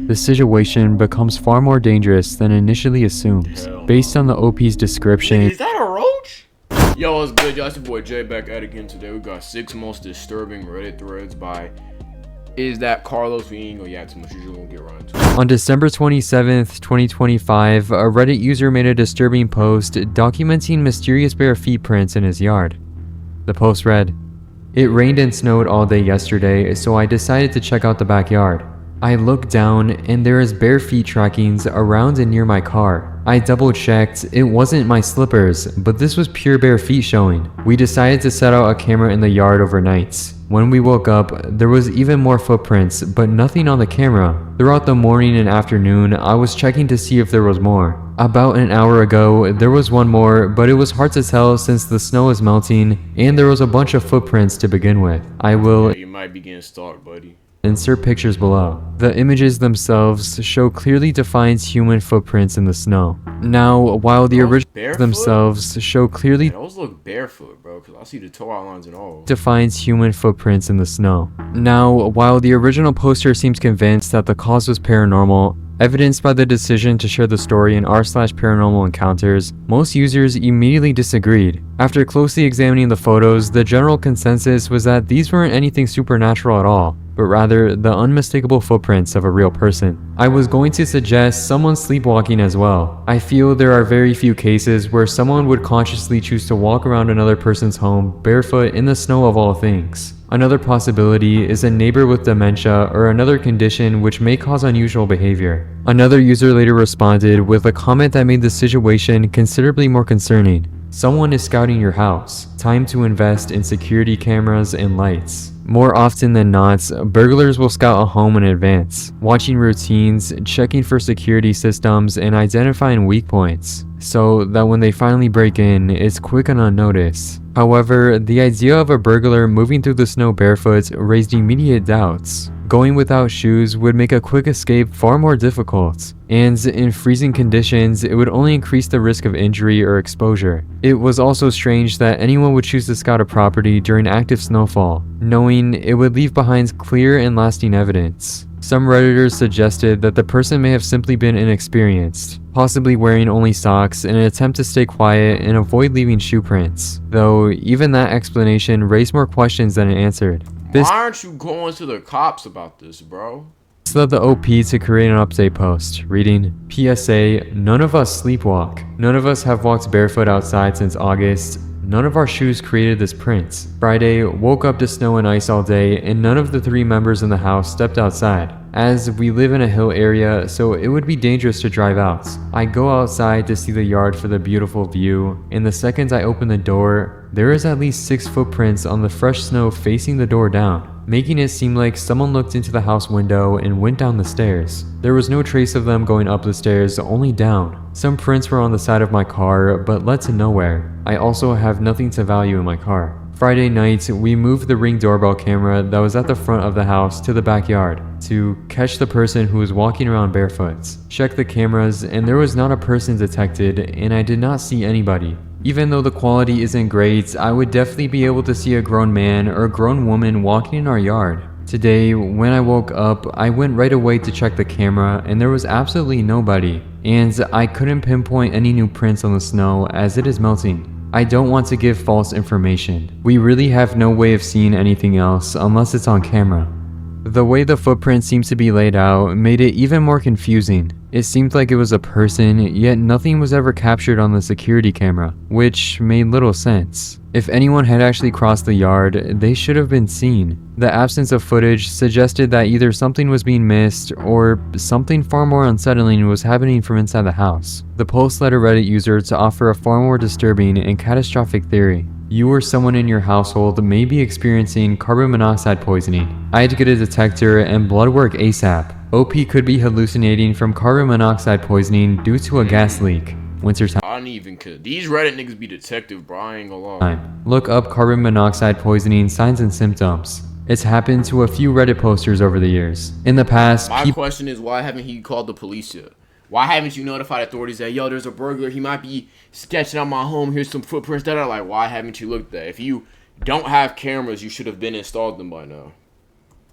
the situation becomes far more dangerous than initially assumed. Based on the OP's description, is that a roach? Yo, what's good, y'all? It's your boy Jay back at it again today. We got 6 most disturbing Reddit threads by Is That Carlos? We ain't gonna yak too much, usually won't get right into it. On December 27th, 2025, a Reddit user made a disturbing post documenting mysterious bare feet prints in his yard. The post read, "It rained and snowed all day yesterday, so I decided to check out the backyard. I looked down and there is bare feet trackings around and near my car. I double checked, it wasn't my slippers, but this was pure bare feet showing. We decided to set out a camera in the yard overnight. When we woke up, there was even more footprints, but nothing on the camera. Throughout the morning and afternoon, I was checking to see if there was more. About an hour ago, there was one more, but it was hard to tell since the snow is melting and there was a bunch of footprints to begin with. I will You might be getting stalked, buddy. insert pictures below. The images themselves show clearly defined human footprints in the snow. Now, while the originals barefoot? themselves show clearly Yeah, those look barefoot, bro, because I see the toe outlines and all. defines human footprints in the snow. Now, while the original poster seems convinced that the cause was paranormal, evidenced by the decision to share the story in r/paranormal encounters, most users immediately disagreed. After closely examining the photos, the general consensus was that these weren't anything supernatural at all, but rather the unmistakable footprints of a real person. I was going to suggest someone sleepwalking as well. I feel there are very few cases where someone would consciously choose to walk around another person's home barefoot in the snow of all things. Another possibility is a neighbor with dementia or another condition which may cause unusual behavior. Another user later responded with a comment that made the situation considerably more concerning. Someone is scouting your house. Time to invest in security cameras and lights. More often than not, burglars will scout a home in advance, watching routines, checking for security systems, and identifying weak points, so that when they finally break in, it's quick and unnoticed. However, the idea of a burglar moving through the snow barefoot raised immediate doubts. Going without shoes would make a quick escape far more difficult, and in freezing conditions, it would only increase the risk of injury or exposure. It was also strange that anyone would choose to scout a property during active snowfall, knowing it would leave behind clear and lasting evidence. Some Redditors suggested that the person may have simply been inexperienced, possibly wearing only socks in an attempt to stay quiet and avoid leaving shoe prints, though even that explanation raised more questions than it answered. This Why aren't you going to the cops about this, bro? led the OP to create an update post, reading, "PSA, none of us sleepwalk. None of us have walked barefoot outside since August. None of our shoes created this print. Friday, woke up to snow and ice all day, and none of the 3 members in the house stepped outside, as we live in a hill area, so it would be dangerous to drive out. I go outside to see the yard for the beautiful view, and the second I open the door, there is at least 6 footprints on the fresh snow facing the door down, making it seem like someone looked into the house window and went down the stairs. There was no trace of them going up the stairs, only down. Some prints were on the side of my car, but led to nowhere. I also have nothing to value in my car. Friday night, we moved the Ring doorbell camera that was at the front of the house to the backyard to catch the person who was walking around barefoot. Checked the cameras, and there was not a person detected, and I did not see anybody. Even though the quality isn't great, I would definitely be able to see a grown man or a grown woman walking in our yard. Today, when I woke up, I went right away to check the camera and there was absolutely nobody, and I couldn't pinpoint any new prints on the snow as it is melting. I don't want to give false information. We really have no way of seeing anything else unless it's on camera." The way the footprint seems to be laid out made it even more confusing. It seemed like it was a person, yet nothing was ever captured on the security camera, which made little sense. If anyone had actually crossed the yard, they should have been seen. The absence of footage suggested that either something was being missed or something far more unsettling was happening from inside the house. The post led a Reddit user to offer a far more disturbing and catastrophic theory. You or someone in your household may be experiencing carbon monoxide poisoning. I'd get a detector and blood work ASAP. OP could be hallucinating from carbon monoxide poisoning due to a gas leak. Wintertime. I don't even care. These Reddit niggas be detective, bro. I ain't gonna lie. Look up carbon monoxide poisoning signs and symptoms. It's happened to a few Reddit posters over the years. In the past, My question is, why haven't he called the police yet? Why haven't you notified authorities that, yo, there's a burglar, he might be sketching out my home, here's some footprints that are like, why haven't you looked at? If you don't have cameras, you should have been installed them by now.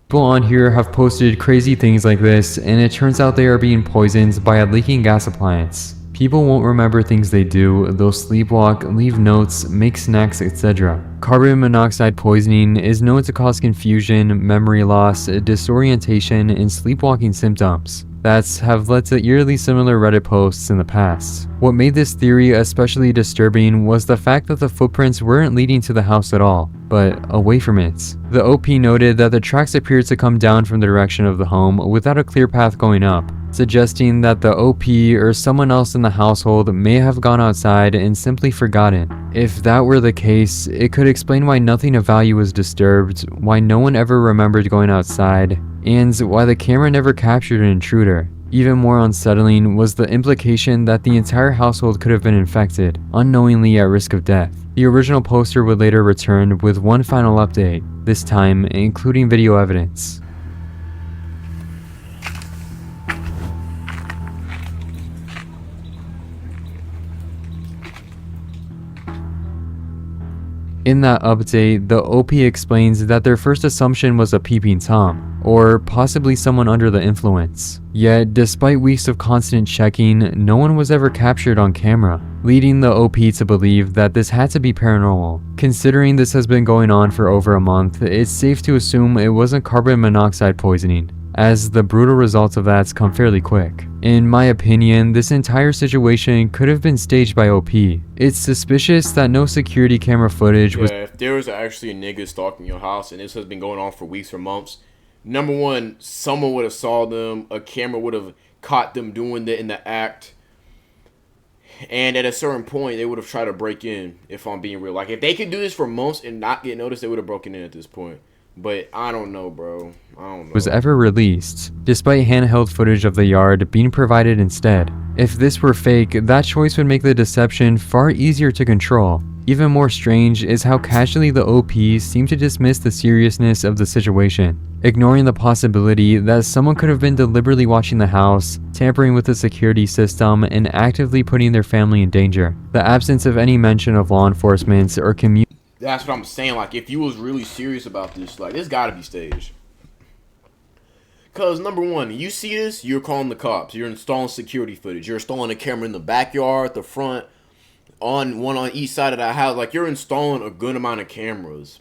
People on here have posted crazy things like this, and it turns out they are being poisoned by a leaking gas appliance. People won't remember things they do, they'll sleepwalk, leave notes, make snacks, etc. Carbon monoxide poisoning is known to cause confusion, memory loss, disorientation, and sleepwalking symptoms that have led to eerily similar Reddit posts in the past. What made this theory especially disturbing was the fact that the footprints weren't leading to the house at all, but away from it. The OP noted that the tracks appeared to come down from the direction of the home without a clear path going up, suggesting that the OP or someone else in the household may have gone outside and simply forgotten. If that were the case, it could explain why nothing of value was disturbed, why no one ever remembered going outside, and why the camera never captured an intruder. Even more unsettling was the implication that the entire household could have been infected, unknowingly at risk of death. The original poster would later return with one final update, this time including video evidence. In that update, the OP explains that their first assumption was a peeping Tom, or possibly someone under the influence. Yet, despite weeks of constant checking, no one was ever captured on camera, leading the OP to believe that this had to be paranormal. Considering this has been going on for over a month, it's safe to assume it wasn't carbon monoxide poisoning, as the brutal results of that come fairly quick. In my opinion, this entire situation could have been staged by OP. It's suspicious that no security camera footage was— if there was actually a nigga stalking your house and this has been going on for weeks or months, number one, someone would have saw them, a camera would have caught them doing that in the act, and at a certain point, they would have tried to break in, if I'm being real. Like, if they could do this for months and not get noticed, they would have broken in at this point. But I don't know, bro. I don't know. Was ever released, despite handheld footage of the yard being provided instead. If this were fake, that choice would make the deception far easier to control. Even more strange is how casually the OPs seem to dismiss the seriousness of the situation, ignoring the possibility that someone could have been deliberately watching the house, tampering with the security system, and actively putting their family in danger. The absence of any mention of law enforcement or community— That's what I'm saying. Like, if you was really serious about this, like, this gotta be staged. Because, number one, you see this, you're calling the cops. You're installing security footage. You're installing a camera in the backyard, the front, one on each side of the house. Like, you're installing a good amount of cameras.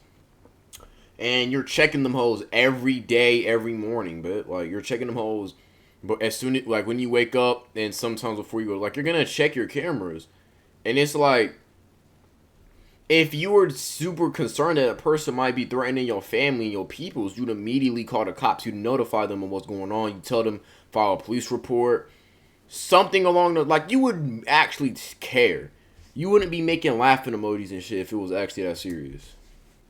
And you're checking them hoes every day, every morning. But, like, you're checking them hoes. But as soon as, like, when you wake up and sometimes before you go, like, you're going to check your cameras. And it's like, if you were super concerned that a person might be threatening your family and your peoples, you'd immediately call the cops. You'd notify them of what's going on. You tell them, file a police report. Something along the... Like, you would actually care. You wouldn't be making laughing emojis and shit if it was actually that serious.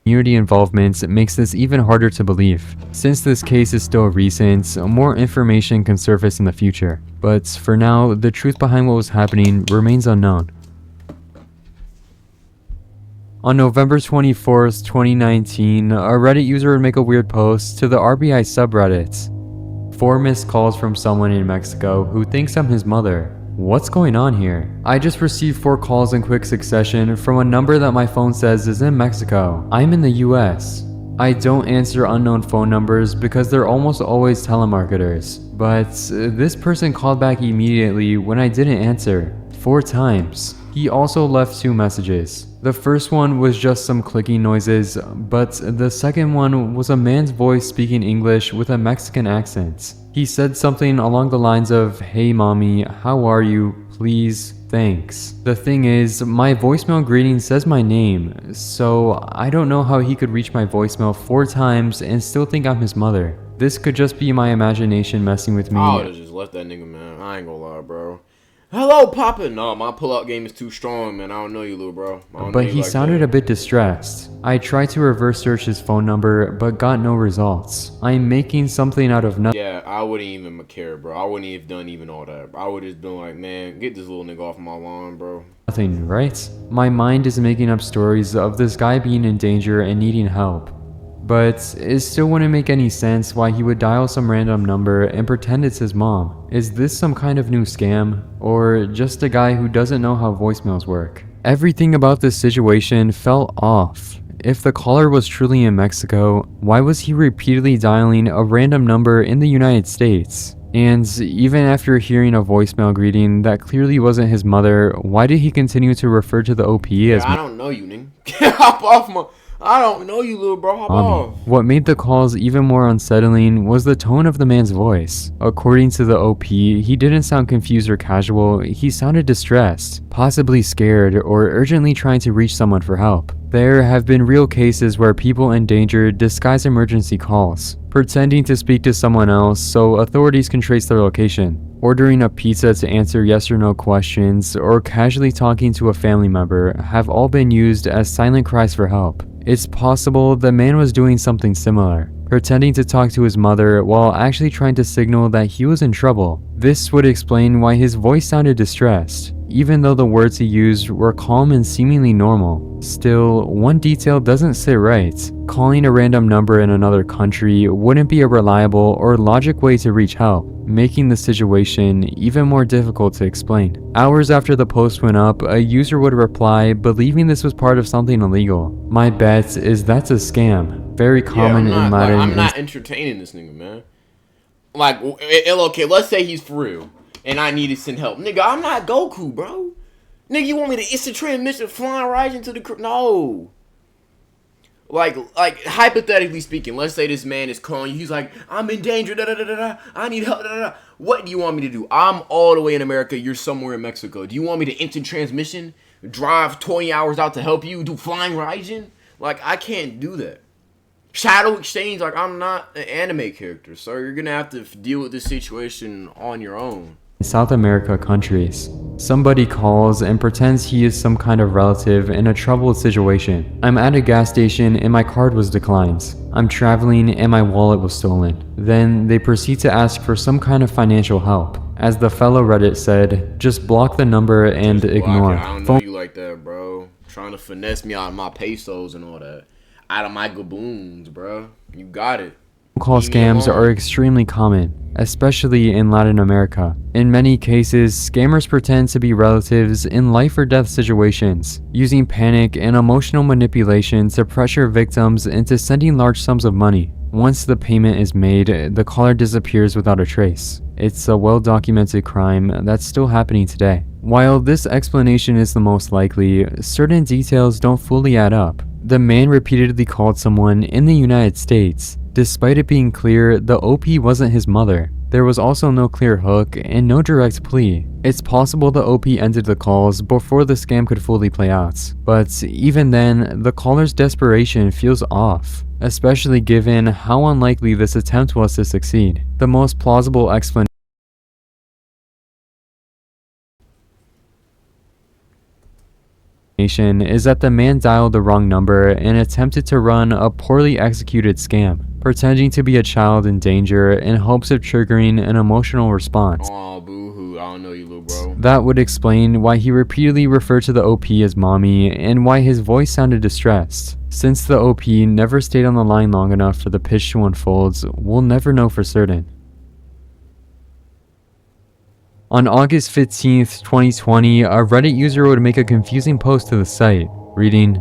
Community involvement makes this even harder to believe. Since this case is still recent, more information can surface in the future. But for now, the truth behind what was happening remains unknown. On November 24th, 2019, a Reddit user would make a weird post to the RBI subreddit. 4 missed calls from someone in Mexico who thinks I'm his mother. What's going on here? I just received 4 calls in quick succession from a number that my phone says is in Mexico. I'm in the US. I don't answer unknown phone numbers because they're almost always telemarketers. But this person called back immediately when I didn't answer, 4 times. He also left 2 messages. The first one was just some clicking noises, but the second one was a man's voice speaking English with a Mexican accent. He said something along the lines of, "Hey mommy, how are you? Please, thanks." The thing is, my voicemail greeting says my name, so I don't know how he could reach my voicemail 4 times and still think I'm his mother. This could just be my imagination messing with me. I would've just left that nigga, man. I ain't gonna lie, bro. Hello, Papa. No, my pull-out game is too strong, man. I don't know you, little bro. But he sounded a bit distressed. I tried to reverse search his phone number, but got no results. I'm making something out of nothing. Yeah, I wouldn't even care, bro. I wouldn't have done even all that. I would have just been like, man, get this little nigga off my lawn, bro. Nothing, right? My mind is making up stories of this guy being in danger and needing help. But it still wouldn't make any sense why he would dial some random number and pretend it's his mom. Is this some kind of new scam? Or just a guy who doesn't know how voicemails work? Everything about this situation felt off. If the caller was truly in Mexico, why was he repeatedly dialing a random number in the United States? And even after hearing a voicemail greeting that clearly wasn't his mother, why did he continue to refer to the OP as I don't know you, nigga. Hop off my... I don't know you, little bro. Hop off. What made the calls even more unsettling was the tone of the man's voice. According to the OP, he didn't sound confused or casual, he sounded distressed, possibly scared, or urgently trying to reach someone for help. There have been real cases where people in danger disguise emergency calls, pretending to speak to someone else so authorities can trace their location. Ordering a pizza to answer yes or no questions, or casually talking to a family member have all been used as silent cries for help. It's possible the man was doing something similar, pretending to talk to his mother while actually trying to signal that he was in trouble. This would explain why his voice sounded distressed, even though the words he used were calm and seemingly normal. Still, one detail doesn't sit right. Calling a random number in another country wouldn't be a reliable or logic way to reach help, making the situation even more difficult to explain. Hours after the post went up, a user would reply, believing this was part of something illegal. My bet is that's a scam. Very common in modern... I'm not entertaining this nigga, man. Like, okay, let's say he's for real, and I need to send help. Nigga, I'm not Goku, bro. Nigga, you want me to instant transmission flying right into the... No. Like, hypothetically speaking, let's say this man is calling you. He's like, I'm in danger, da-da-da-da-da. I need help, da-da-da. What do you want me to do? I'm all the way in America. You're somewhere in Mexico. Do you want me to instant transmission? Drive 20 hours out to help you? Do flying Raijin? Like, I can't do that. Shadow exchange, like, I'm not an anime character. So you're going to have to deal with this situation on your own. South America countries. Somebody calls and pretends he is some kind of relative in a troubled situation. I'm at a gas station and my card was declined. I'm traveling and my wallet was stolen. Then they proceed to ask for some kind of financial help. As the fellow Reddit said, just block the number and ignore. I don't know you like that, bro. Trying to finesse me out of my pesos and all that. Out of my gaboons, bro. You got it. Call scams are extremely common, especially in Latin America. In many cases, scammers pretend to be relatives in life or death situations, using panic and emotional manipulation to pressure victims into sending large sums of money. Once the payment is made, the caller disappears without a trace. It's a well-documented crime that's still happening today. While this explanation is the most likely, certain details don't fully add up. The man repeatedly called someone in the United States. Despite it being clear the OP wasn't his mother, there was also no clear hook and no direct plea. It's possible the OP ended the calls before the scam could fully play out, but even then, the caller's desperation feels off, especially given how unlikely this attempt was to succeed. The most plausible explanation is that the man dialed the wrong number and attempted to run a poorly executed scam, pretending to be a child in danger in hopes of triggering an emotional response. Aw, boo-hoo, I don't know you, little bro. That would explain why he repeatedly referred to the OP as mommy and why his voice sounded distressed. Since the OP never stayed on the line long enough for the pitch to unfold, we'll never know for certain. On August 15th, 2020, a Reddit user would make a confusing post to the site, reading,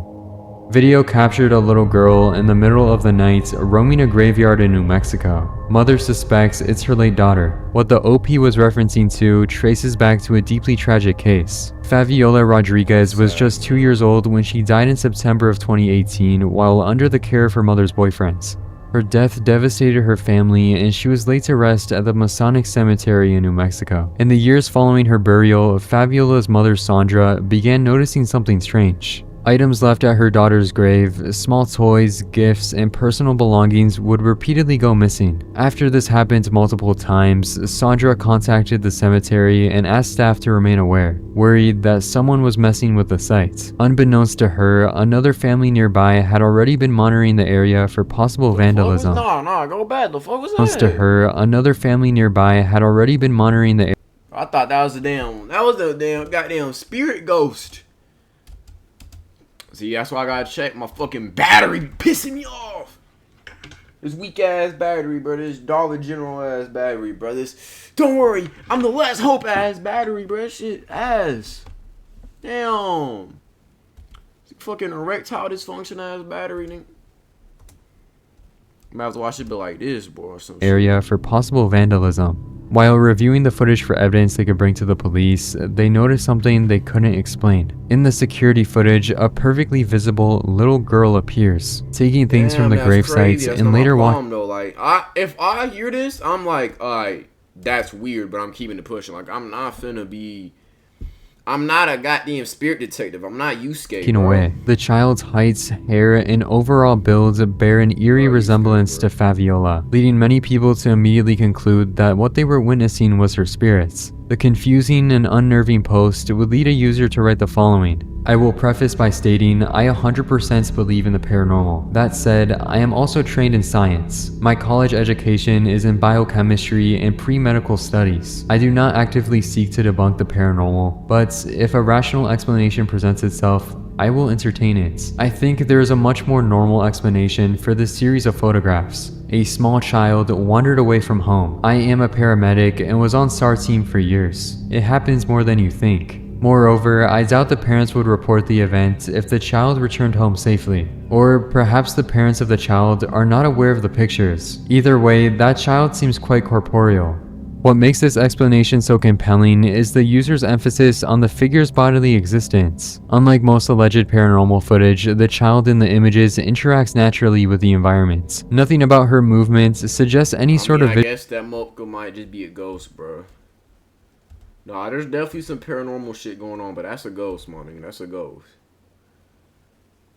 "Video captured a little girl in the middle of the night roaming a graveyard in New Mexico. Mother suspects it's her late daughter." What the OP was referencing to traces back to a deeply tragic case. Fabiola Rodriguez was just 2 years old when she died in September of 2018 while under the care of her mother's boyfriend. Her death devastated her family and she was laid to rest at the Masonic Cemetery in New Mexico. In the years following her burial, Fabiola's mother Sandra began noticing something strange. Items left at her daughter's grave, small toys, gifts, and personal belongings would repeatedly go missing. After this happened multiple times, Sandra contacted the cemetery and asked staff to remain aware, worried that someone was messing with the site. Unbeknownst to her, another family nearby had already been monitoring the area for possible vandalism. Go back. The fuck was that? Unbeknownst to her, another family nearby had already been monitoring the area. I thought that was a damn goddamn spirit ghost. See, that's why I gotta check my fucking battery pissing me off. This weak ass battery, bro. This Dollar General ass battery, bro. Don't worry, I'm the last hope ass battery, bro. Shit ass. Damn. fucking erectile dysfunction ass battery, nigga. I'm gonna have to watch it be like this, boy, or some area for possible vandalism. While reviewing the footage for evidence they could bring to the police, they noticed something they couldn't explain. In the security footage, a perfectly visible little girl appears, taking things from the grave sites and later walking. Like, if I hear this, I'm like, alright, that's weird, but I'm keeping it pushing. Like, I'm not a goddamn spirit detective. I'm not Yusuke, bro. Away. The child's height, hair, and overall build bear an eerie resemblance to Fabiola, leading many people to immediately conclude that what they were witnessing was her spirits. The confusing and unnerving post would lead a user to write the following. I will preface by stating I 100% believe in the paranormal. That said, I am also trained in science. My college education is in biochemistry and pre-medical studies. I do not actively seek to debunk the paranormal, but if a rational explanation presents itself, I will entertain it. I think there is a much more normal explanation for this series of photographs. A small child wandered away from home. I am a paramedic and was on SAR team for years. It happens more than you think. Moreover, I doubt the parents would report the event if the child returned home safely. Or perhaps the parents of the child are not aware of the pictures. Either way, that child seems quite corporeal. What makes this explanation so compelling is the user's emphasis on the figure's bodily existence. Unlike most alleged paranormal footage, the child in the images interacts naturally with the environment. Nothing about her movements suggests any sort of... I guess that Mocha might just be a ghost, bro. Nah, there's definitely some paranormal shit going on, but that's a ghost, man. That's a ghost.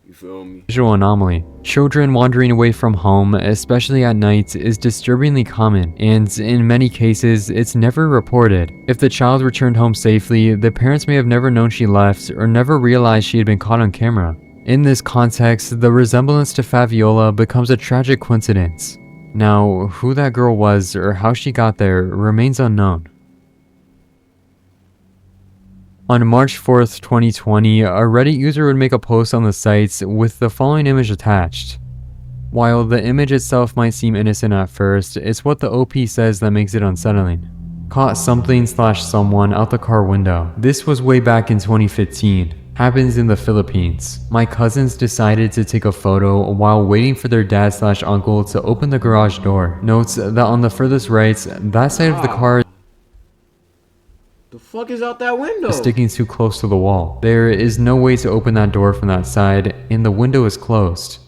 You feel me? Visual anomaly. Children wandering away from home, especially at night, is disturbingly common, and in many cases, it's never reported. If the child returned home safely, the parents may have never known she left or never realized she had been caught on camera. In this context, the resemblance to Fabiola becomes a tragic coincidence. Now, who that girl was or how she got there remains unknown. On March 4th, 2020, a Reddit user would make a post on the site with the following image attached. While the image itself might seem innocent at first, it's what the OP says that makes it unsettling. Caught something/someone out the car window. This was way back in 2015. Happens in the Philippines. My cousins decided to take a photo while waiting for their dad/uncle to open the garage door. Notes that on the furthest right, that side of the car the fuck is out that window? Sticking too close to the wall. There is no way to open that door from that side, and the window is closed.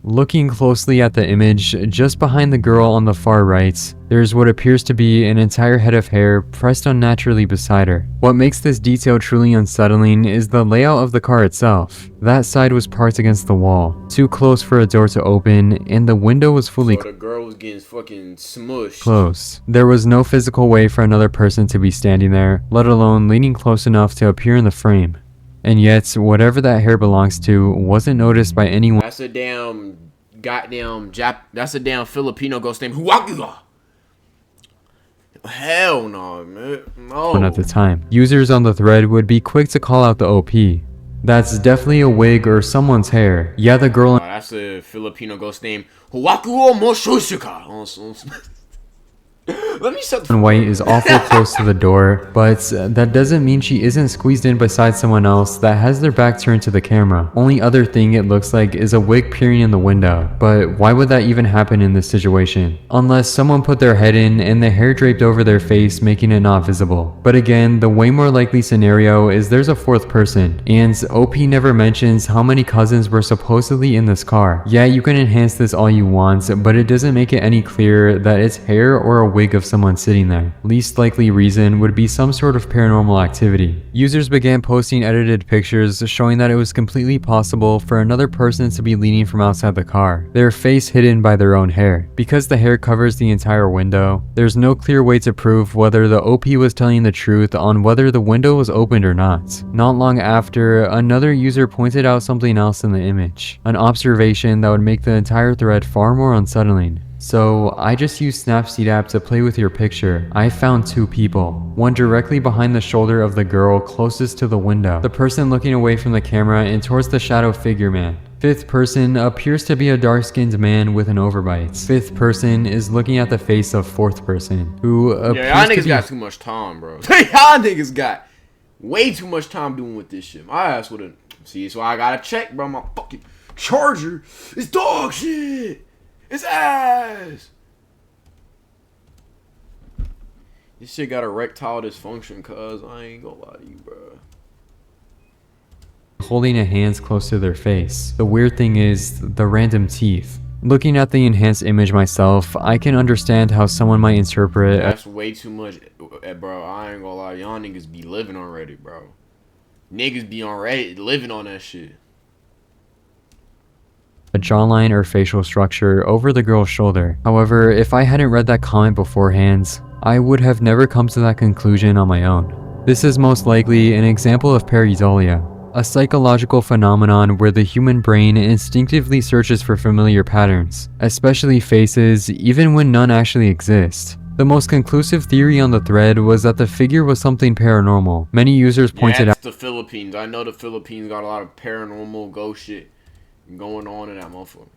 Looking closely at the image, just behind the girl on the far right, there's what appears to be an entire head of hair pressed unnaturally beside her. What makes this detail truly unsettling is the layout of the car itself. That side was parked against the wall, too close for a door to open, and the window was fully the girl was getting fucking smushed. Closed. There was no physical way for another person to be standing there, let alone leaning close enough to appear in the frame. And yet, whatever that hair belongs to wasn't noticed by anyone. That's a damn goddamn that's a damn Filipino ghost named Huakuga. Hell no, man. No. At the time, users on the thread would be quick to call out the OP. That's definitely a wig or someone's hair. Yeah, the girl. That's a Filipino ghost named Huakuo Moshusuka. Let me shut the White is awful close to the door, but that doesn't mean she isn't squeezed in beside someone else that has their back turned to the camera. Only other thing it looks like is a wig peering in the window, but why would that even happen in this situation? Unless someone put their head in and the hair draped over their face, making it not visible. But again, the way more likely scenario is there's a fourth person, and OP never mentions how many cousins were supposedly in this car. Yeah, you can enhance this all you want, but it doesn't make it any clearer that it's hair or a wig of someone sitting there. Least likely reason would be some sort of paranormal activity. Users began posting edited pictures showing that it was completely possible for another person to be leaning from outside the car, their face hidden by their own hair. Because the hair covers the entire window, there's no clear way to prove whether the OP was telling the truth on whether the window was opened or not. Not long after, another user pointed out something else in the image, an observation that would make the entire thread far more unsettling. So I just used Snapseed app to play with your picture. I found two people, one directly behind the shoulder of the girl closest to the window, the person looking away from the camera and towards the shadow figure man. Fifth person appears to be a dark-skinned man with an overbite. Fifth person is looking at the face of fourth person, who appears y'all niggas got too much time, bro. Y'all niggas got way too much time doing with this shit. My ass would've See, so I gotta check, bro. My fucking charger is dog shit. It's ass. This shit got erectile dysfunction, cuz I ain't gonna lie to you, bro. Holding a hands close to their face. The weird thing is the random teeth. Looking at the enhanced image myself, I can understand how someone might interpret That's way too much, bro. I ain't gonna lie. Y'all niggas be living on Reddit, bro. Niggas be on Reddit living on that shit. a jawline or facial structure over the girl's shoulder. However, if I hadn't read that comment beforehand, I would have never come to that conclusion on my own. This is most likely an example of pareidolia, a psychological phenomenon where the human brain instinctively searches for familiar patterns, especially faces, even when none actually exist. The most conclusive theory on the thread was that the figure was something paranormal. Many users pointed out the Philippines. I know the Philippines got a lot of paranormal ghost shit going on in that motherfucker.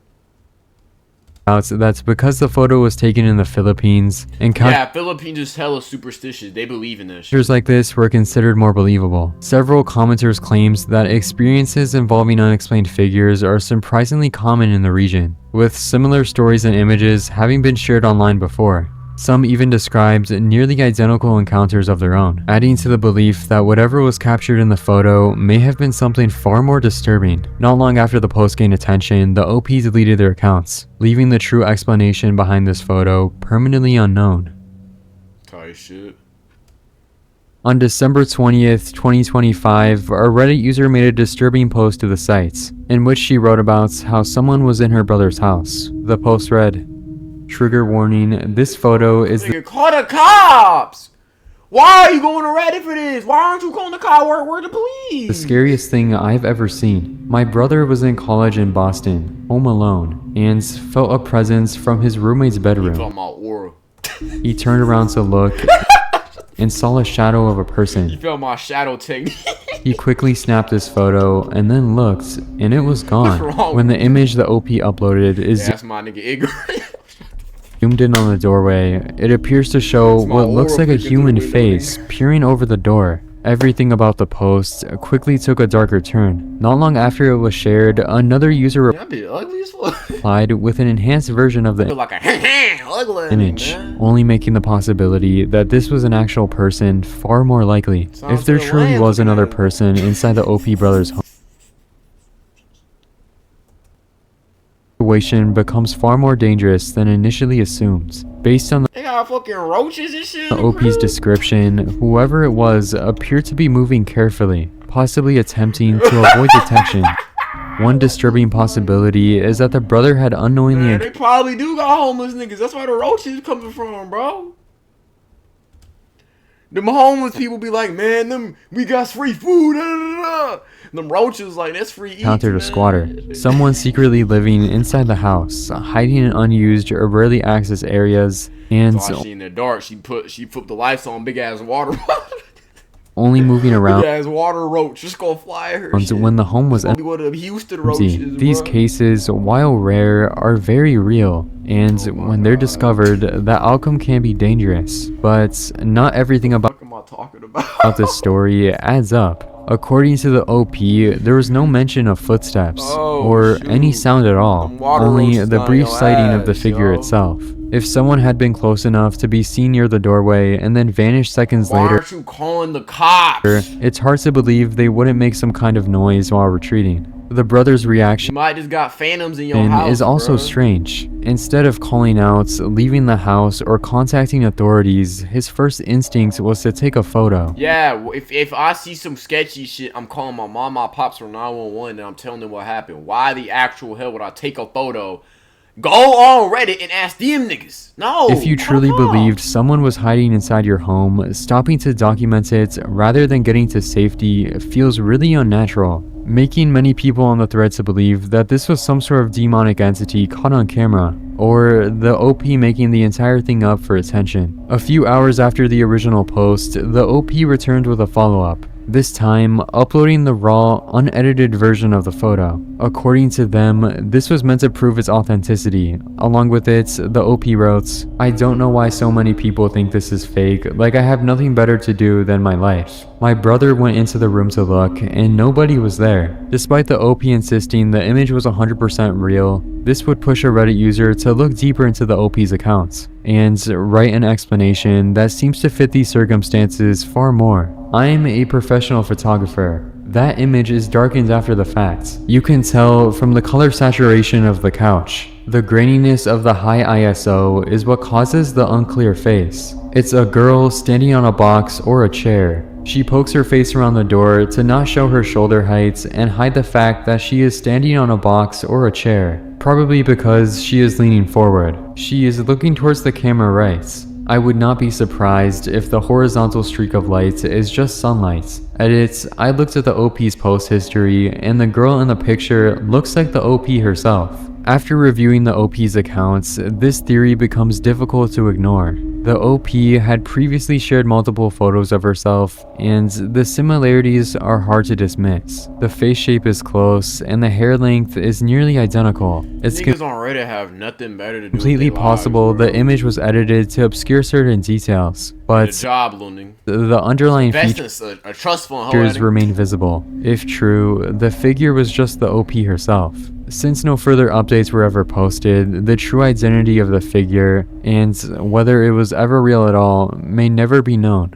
That's because the photo was taken in the Philippines, and Philippines is hella superstitious. They believe in that shit. Pictures like this were considered more believable. Several commenters claimed that experiences involving unexplained figures are surprisingly common in the region, with similar stories and images having been shared online before. Some even described nearly identical encounters of their own, adding to the belief that whatever was captured in the photo may have been something far more disturbing. Not long after the post gained attention, the OP deleted their accounts, leaving the true explanation behind this photo permanently unknown. Tight shit. On December 20th, 2025, a Reddit user made a disturbing post to the site, in which she wrote about how someone was in her brother's house. The post read, "Trigger warning, this photo is Nigga, call the cops! Why are you going to Reddit for this? Why aren't you calling the cops? Where the police? the scariest thing I've ever seen. My brother was in college in Boston, home alone, and felt a presence from his roommate's You bedroom. felt my aura. He turned around to look and saw a shadow of a person. You felt my shadow technique. He quickly snapped this photo and then looked, and it was wrong gone. When the image the OP uploaded is That's my nigga ignorant. zoomed in on the doorway, it appears to show my what looks aura like a peeking through the human window, face peering over the door. Everything about the post quickly took a darker turn. Not long after it was shared, another user That be ugly as fuck. replied with an enhanced version of the Like a ugly image, man. only making the possibility that this was an actual person far more likely. Sounds If there like a truly lion was looking another at it. person inside the OP brothers' home, the situation becomes far more dangerous than initially assumed. Based on They got fucking roaches and shit. the OP's description, whoever it was appeared to be moving carefully, possibly attempting to avoid detection. One disturbing possibility is that the brother had unknowingly Man, they probably do got homeless niggas. That's where the roaches coming from, bro. Them homeless people be like, man, we got free food. Da, da, da. Them roaches like, that's free encountered a eats, man. squatter, someone secretly living inside the house, hiding in unused or rarely accessed areas, and So she in the dark. She put the lights on. Big ass water. only moving Big around ass water roach. Just gonna fly at her. Shit. when the home was Gonna be one of them Houston empty. roaches. These bro. cases, while rare, are very real, and when they're discovered, the outcome can be dangerous. But not everything about What am I talking about? this story adds up. According to the OP, there was no mention of footsteps or any shoot. sound at all, Them water only roaches the got brief your sighting of the ass, figure yo. itself. If someone had been close enough to be seen near the doorway and then vanished seconds Why later, aren't you calling the cops? it's hard to believe they wouldn't make some kind of noise while retreating. The brother's You reaction might just got phantoms in your house. is also bruh. strange. Instead of calling out, leaving the house, or contacting authorities, his first instinct was to take a photo. Yeah, if I see some sketchy shit, I'm calling my mom, my pops from 911, and I'm telling them what happened. Why the actual hell would I take a photo, go on Reddit, and ask them niggas? No. If you truly believed someone was hiding inside your home, stopping to document it rather than getting to safety feels really unnatural, making many people on the thread to believe that this was some sort of demonic entity caught on camera, or the OP making the entire thing up for attention. A few hours after the original post, the OP returned with a follow-up. this time uploading the raw, unedited version of the photo. According to them, this was meant to prove its authenticity. Along with it, the OP wrote, "I don't know why so many people think this is fake, like I have nothing better to do than my life. My brother went into the room to look, and nobody was there." Despite the OP insisting the image was 100% real, this would push a Reddit user to look deeper into the OP's accounts and write an explanation that seems to fit these circumstances far more. "I am a professional photographer. That image is darkened after the fact. You can tell from the color saturation of the couch. The graininess of the high ISO is what causes the unclear face. It's a girl standing on a box or a chair. She pokes her face around the door to not show her shoulder height and hide the fact that she is standing on a box or a chair, probably because she is leaning forward. She is looking towards the camera right. I would not be surprised if the horizontal streak of light is just sunlight." Edit, I looked at the OP's post history and the girl in the picture looks like the OP herself. After reviewing the OP's accounts, this theory becomes difficult to ignore. The OP had previously shared multiple photos of herself, and the similarities are hard to dismiss. The face shape is close, and the hair length is nearly identical. It's Niggas on Reddit have nothing better to do. completely possible the image was edited to obscure certain details, but The job, Lunding. the underlying Invest in a trust fund. features remain visible. If true, the figure was just the OP herself. Since no further updates were ever posted, the true identity of the figure, and whether it was ever real at all, may never be known.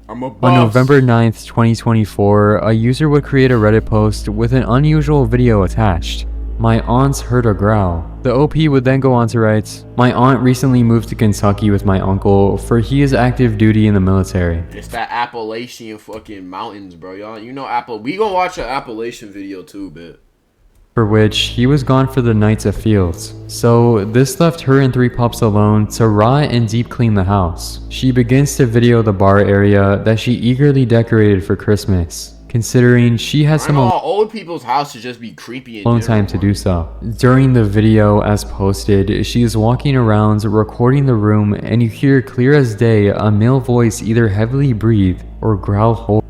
I'm a boss. On November 9th, 2024, a user would create a Reddit post with an unusual video attached. "My aunt heard a growl." The OP would then go on to write, "My aunt recently moved to Kentucky with my uncle, for he is active duty in the military." It's that Appalachian fucking mountains, bro. Y'all, you know we gonna watch an Appalachian video too, bit. For which he was gone for the night to fields. So this left her and 3 pups alone to rot and deep clean the house. She begins to video the bar area that she eagerly decorated for Christmas, considering she has some All old people's houses just be creepy and alone time to do so. During the video as posted, she is walking around recording the room, and you hear clear as day a male voice either heavily breathe or growl horribly.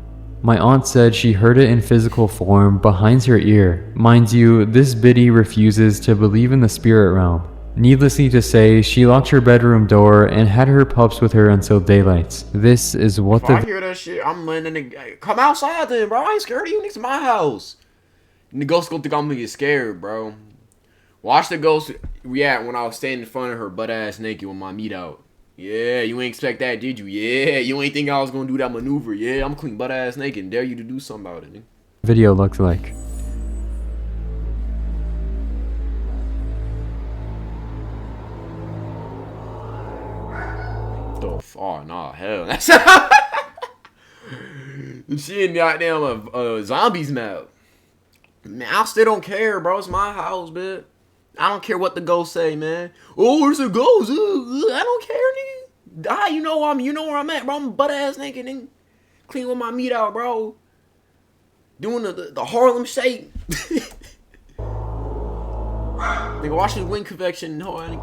My aunt said she heard it in physical form behind her ear. Mind you, this biddy refuses to believe in the spirit realm. Needlessly to say, she locked her bedroom door and had her pups with her until daylight. This is what If I hear that shit, I'm letting it come outside then, bro. I ain't scared of you. Niggas in my house. And the ghost gonna think I'm gonna get scared, bro. Watch the ghost react when I was standing in front of her butt ass naked with my meat out. Yeah, you ain't expect that, did you? Yeah, you ain't think I was gonna do that maneuver. Yeah, I'm clean butt ass naked and dare you to do something about it, nigga. video looked like. Oh, nah, hell. That's she in goddamn zombies map. Man, I still don't care, bro. It's my house, bitch. I don't care what the ghost say, man. Oh, it's a ghost. I don't care, nigga. Die, you know where I'm at, bro. I'm butt ass naked, nigga. Clean with my meat out, bro. Doing the Harlem Shake. Nigga, watch his wing convection. No, I ain't.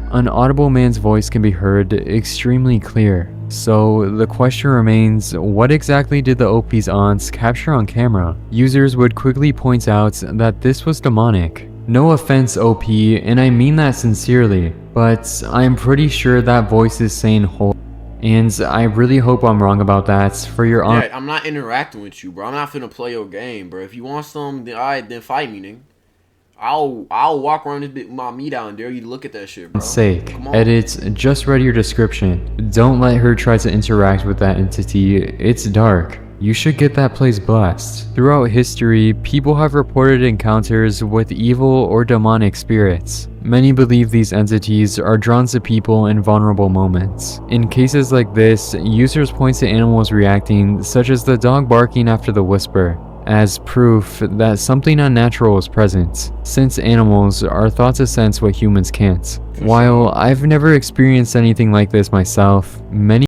An audible man's voice can be heard extremely clear. So the question remains, what exactly did the OP's aunts capture on camera? Users would quickly point out that this was demonic. No offense, OP, and I mean that sincerely, but I'm pretty sure that voice is saying and I really hope I'm wrong about that for your aunt. Yeah, I'm not interacting with you, bro. I'm not finna play your game, bro. If you want some, then alright, then fight me, nigga. I'll walk around this bit with my meat out and dare you to look at that shit, bro. Sake. Edit, just read your description. Don't let her try to interact with that entity. It's dark. You should get that place blessed. Throughout history, people have reported encounters with evil or demonic spirits. Many believe these entities are drawn to people in vulnerable moments. In cases like this, users point to animals reacting, such as the dog barking after the whisper, as proof that something unnatural is present, since animals are thought to sense what humans can't. While I've never experienced anything like this myself, many